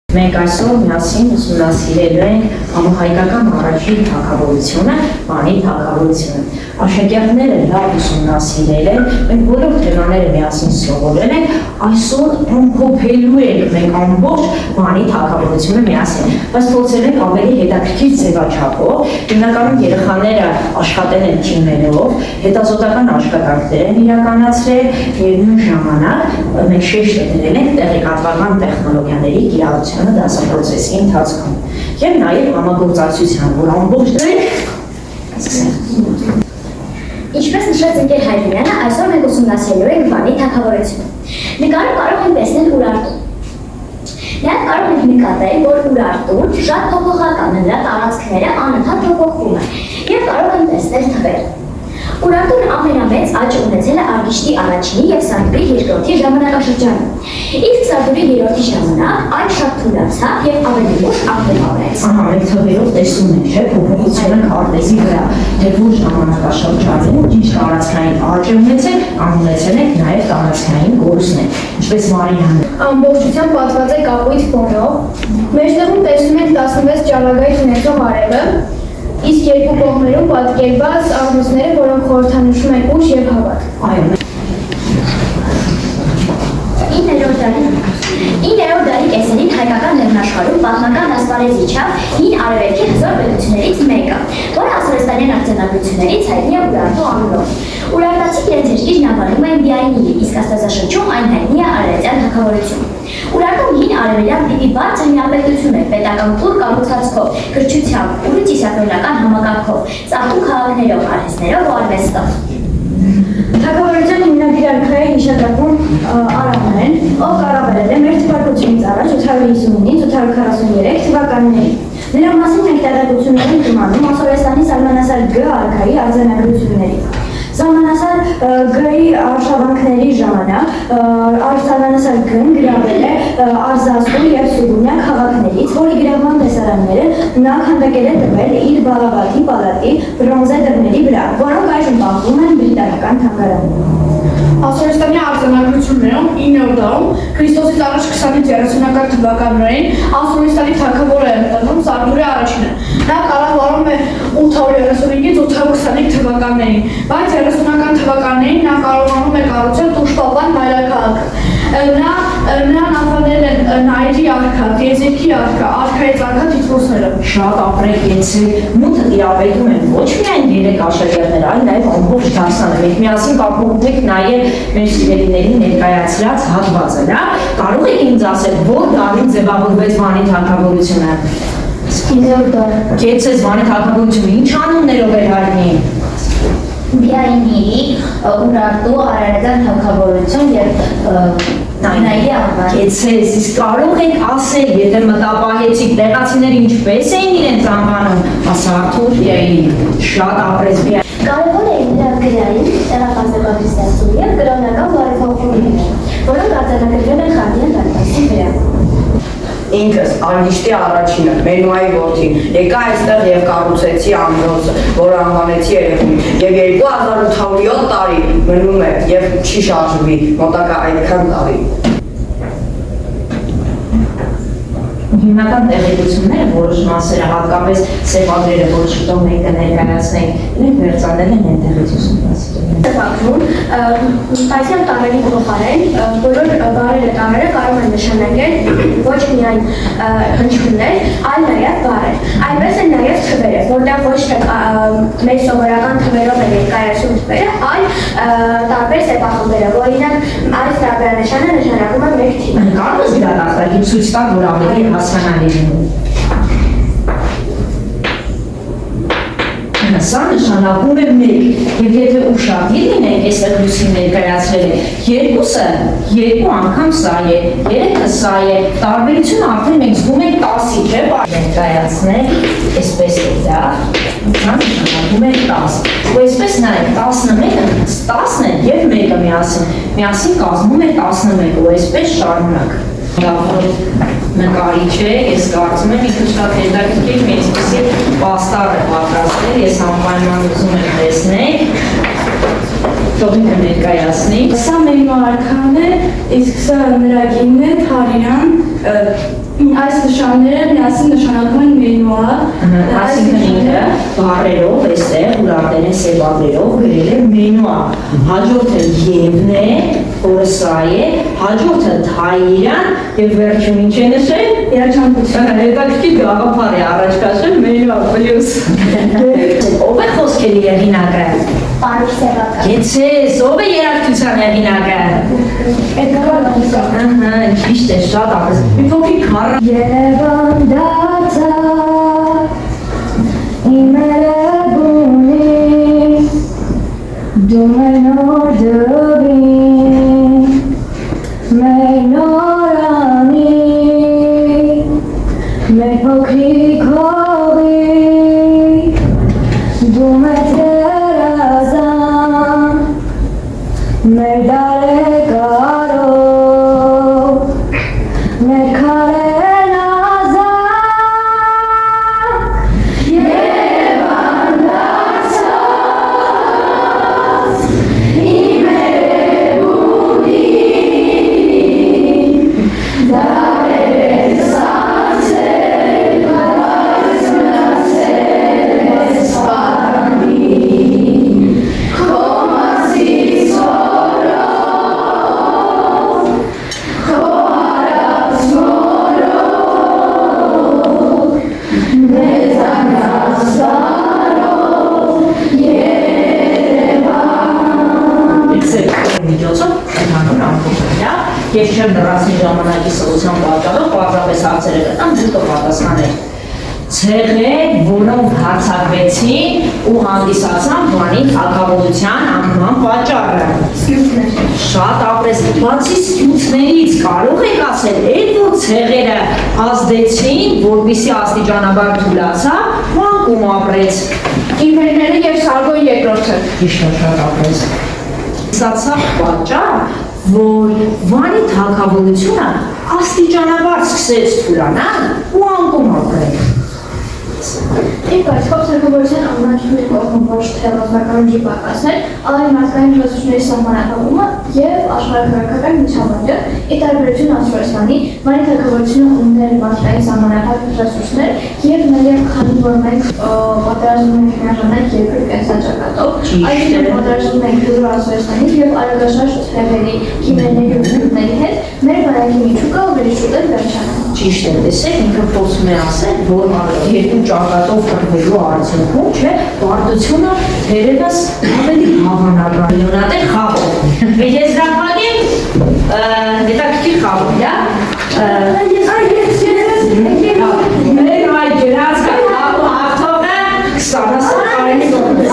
Մենք այսօր միասին ուսումնասիրելու ենք համահայկական առաջին թագավորությունը, Վանի թագավորությունը։ Աշակերտները լավ ուսումնասիրել են, մենք բոլոր թեմաները միասին սովորել ենք, այսօր ամփոփելու ենք մենք ամբողջ Վանի թագավորությունը միասին։ Բայց փորձել ենք ավելի հետաքրքիր ձևաչափով, հիմնականում երեխաները աշխատել են թիմերով, հետազոտական աշխատանքներ են իրականացրել եւ նույն ժամանակ մենք շեշտը դրել ենք տեղեկատվական տեխնոլոգիաների կիրառությանը դասապրոցեսի ընթացքում եւ նաեւ համագործակցության, որ ամբողջ Ինչպես նշեց ընկեր Հայրենյանը, այսօր մենք ուսումնասիրելու ենք Վանի թագավորությունը։ Նկարում կարող ենք տեսնել Ուրարտուն։ Նաև կարող ենք նկատել, որ Ուրարտուն շատ փոփոխական է, նրա տարածքները անընդհատ փոփոխվում են եւ կարող ենք տեսնել թվեր։ Ուրարտուն ամենամեծ աճ ունեցել է Արգիշտի առաջինի եւ Սարդուրի երկրորդի ժամանակաշրջանում։ Իսկ Սարդուրի երրորդի ժամանակ այն շատ թուլացավ եւ ավելի ուշ ակտիվացավ։ Ահա, մենք թվերով տեսնում ենք, չէ՞, փոփոխությունը քարտեզի վրա, թե որ ժամանակաշրջանում ինչ տարածքային աճ ունեցել, ունեցել ենք նաեւ տարածքային կորուստներ, ինչպես Մարիանը։ Ամբողջությամբ պատված է կապույտ ֆոնով։ Մեջտեղում տեսնում ենք 16 ճառագայթ ունեցող արևը, իսկ երկու կողմերում պատկերված աղյուսները, որոնք խորհրդանշում են ուժ եւ հավատ։ Այո։ 9-րդ դարի կեսերին հայկական լեռնաշխարհում պատմական ասպարեզ իջավ հին արևելքի հզոր պետություններից մեկը, որը ասորեստանյան արձանագրություններից հայտնի է Ուրարտու անունով։ Ուրարտացիք իրենց երկիրն անվանում են Բիայնի, իսկ աստվածաշրջում այն հայտնի է Արարատյան թագավորություն։ Ուրարտում հին արևելյան տիպի բարձր միապետություն է պետական կուր կառուցվածքով, գրչությամբ, ուրուցիսակրոնական համակարգով, ծաղկու քաղաքներով, արհեստներով ու արվեստով։ Թագավորության հիմնադիր արքայի հիշատակում Արամն են, ով կառավարել է մեր թվարկությունից առաջ 859-843 թվականներին։ Նրա մասին մենք տեղեկություններ ենք իմանում Ասորեստանի Սալմանասար Գ արքայի արձանագրությունների։ Սալմանասար Գ-ի արշավանքների ժամանակ Սալմանասար Գ-ն գրավել է Արզազդու և Սուգունյա քաղաքներից, որի գրավման տեսարանները նա քանդակել է տվել իր Բաղավաթի պալատի բրոնզե դռների վրա, որոնք այժմ պահվում են բրիտանական թանգարանում։ Ասորեստանի արձանագրություններում 9-րդ դարում Քրիստոսից առաջ 20-30-ական թվականներին Ասորեստանի թագավորը ընտրվում Սարդուրի առաջինը։ Նա կառավարում է 835-ից 825 թվականներին, բայց 30-ական թվականներին նա կարողանում է կառուցել Տուշպապան մայրաքաղաքը։ Նրան անվանել են Նայիրի արքա, Տիեզերքի արքա, արքայի արքա տիտղոսները։ Շատ ապրեք եցեք, մութը տիրապետում են ոչ միայն երեք աշակերտներ, այլ նաև ամբողջ դասանը։ Մենք միասին կապահովենք նաև մեր սիրելիներին ներկայացրած հատվածը, լա։ Կարող եք ինձ ասել, որ դարին ձևավորվեց Վանի թագավորությունը։ 9-րդ դարը։ Կեցես Վանի թագավորությունը ինչ անուններով էր հայտնի։ Բիայնի, Ուրարտու, Արարատյան թագավորություն եւ Նայիրի անվան։ Կեցես, իսկ կարող եք ասել, եթե մտապահեցիք տեղացիները ինչպես էին իրենց անվանում, Ասարթուր Բիայնի, շատ ապրես Բիայնի։ Կարևոր է նրա գրային, տեղակազմակերպիչների եւ կրոնական բարեփոխումները, որոնք արձանագրվել են խարտյան դարպասի վրա։ Ինքս Արգիշտի առաջինը, Մենուայի որդին, եկա այստեղ եւ կառուցեցի ամրոցը, որը անվանեցի երեկույթ, եւ 2807 տարի մնում է եւ չի շարժվի, մոտակա այդքան տարի։ Հիմնական տեղեկությունները, որոշ մասերը, հատկապես սեպագրերը, որ շուտով մենք կներկայացնենք, իրենք վերցանել են այնտեղից ուսումնասիրել։ Տպագրում, այսյան տառերի փոխարեն բոլոր բառերը տառերը կարող են նշանակել ոչ միայն հնչյուններ, այլ նաև բառեր։ Այնպես են նաև թվերը, որտեղ ոչ թե մեր սովորական թվերով է ներկայացում թվերը, այլ տարբեր սեպախմբերը, օրինակ այս տարբերանշանը նշանակում է մեկ թիվ։ Կարող ես դրական ցույց տալ, որ ավելի հասկանալի լինի։ Սա նշանակում է մեկ, եւ եթե ուշադիր լինենք, այստեղ լույսին ներկայացրել է, երկուսը երկու անգամ սա է, երեքը սա է, տարբերությունը արդեն մենք զգում ենք 10-ի, չէ՞, ներկայացնել, այսպես է դա, դա նշանակում է 10, ու այսպես նայեք, 11-ը 10-ն է եւ մեկը միասին կազմում է 11, ու այսպես շարունակ։ Նկարիչ է, ես կարծում եմ ինքը շատ հետաքրքիր մի այսպիսի պաստառ է պատրաստել, ես անպայման ուզում եմ տեսնել, թող ինքը ներկայացնի։ Սա Մենու արքան է, իսկ սա նրա կինն է Թարիրան, Այս նշանները միասին նշանակում են մենուա։ Այսինքն ինքը բառերով, այստեղ ուրարտերեն սեպագրերով գրել է մենուա։ Հաջորդը Եվն է, որը սա է, հաջորդը Թայիրան եւ վերջում ինչ է նշել։ Երջանկություն։ Հետաքրքիր գաղափար է առաջ կացել մենուա պլյուս։ Ով է խոսքերի հեղինակը։ Պարուշ Սևակը։ Գեցես, ով է երաժշտության հեղինակը։ Ահա, ճիշտ է, շատ ապրես։ Մի փոքրիկ քառ Երևան դարձա իմ երևունի դու մենոր դվին մենորանի մեր փոքրիկ հողի դու մեծերազան մեր դարեկարով մեր քարեն ազան Երևան դարձած իմ երևունի դարեր սացել բարս մնացել ես պարանի քո մասից օրով քո արած մորով մեծանաց դարով Երևան միջոցով ընդհանուր ամփոփելիա ես չեմ դրացնի ժամանակի սրության պատճառով պարզապես հարցերը կտամ դու կպատասխանեք ցեղեր որոնք հարձակվեցին ու հանդիսացան բանի թագավորության անկման պատճառը շատ ապրես բացի սյունցներից կարող եք ասել այդ որ ցեղերը ազդեցին որպեսզի աստիճանաբար թուլացա ու անկում ապրեց Ինվերները եւ Սարգոն երկրորդը ճիշտ է շատ ապրես Սացավ պատճառ, որ Վանի թագավորությունը աստիճանաբար սկսեց թուլանալ ու անկում ապրել։ Իմ կարծիքով թագավորության ամենաչնորհի կողմը ոչ թե ռազմականությունի պակասն էր, այլ մարդկային ռեսուրսների սահմանափակումը եւ աշխարհագրական միջավայրը, ի տարբերություն Ասորստանի, Վանի թագավորությունը ուներ մարդկային սահմանափակ ռեսուրսներ եւ նաեւ քանի որ մենք պատերազմում ենք միաժամանակ երկրի կենսաճակատով, այժմ պատերազմում ենք Գյուղ Ասորստանի եւ Արագաշարժ թևերի, քիմերների ու գյուղների հետ, մեր բարակի միջուկը ավելի շուտ է վերջանում։ Ճիշտ է, տեսեք, ինքը փորձում է ասել, որ երկու ճակատով կռվելու արդյունքում, չէ, պարտությունը թերևս ավելի հավանական լիոնատել խաղով։ Եզրափակեմ, հետաքրքիր խաղով, դա։ Մեր այ ջրած կաղու հաղթողը 20 կարելի կողմես։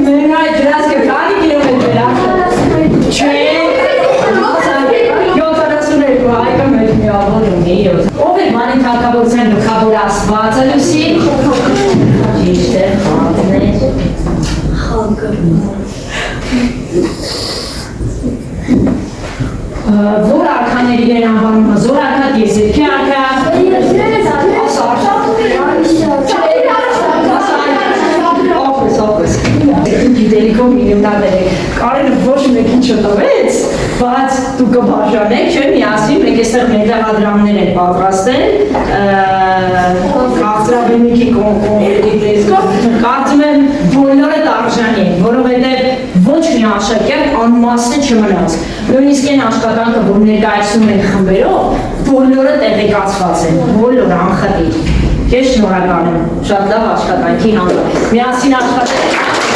Մեր այ ջրած կաղի կիլոմետր է։ Չէ, Ով է Վանի թագավորության գլխավոր աստվածը Լուսի։ Ճիշտ է, խաղն է։ Խաղը։ Որ արքաների էր անվանումը զոր արքա, եզերքի արքա։ Գիտելիքով միլիոնատեր եք, կարելը ոչ մեկին չտվեց, բայց դու կբաժանեք, չէ, միասին մենք այստեղ մետաղադրամներ են պատրաստել, քաղցրավենիքի կոնկրետի տեսքով, կարծում եմ բոլորը դարժանի են, որովհետև ոչ մի աշակերտ անմասն չմնաց, նույնիսկ այն աշխատանքը, որ ներկայացնում են խմբերով, բոլորը տեղեկացված են, բոլոր անխտիր, ես շնորհակալ եմ, շատ լավ աշխատանքի համար, միասին աշխատել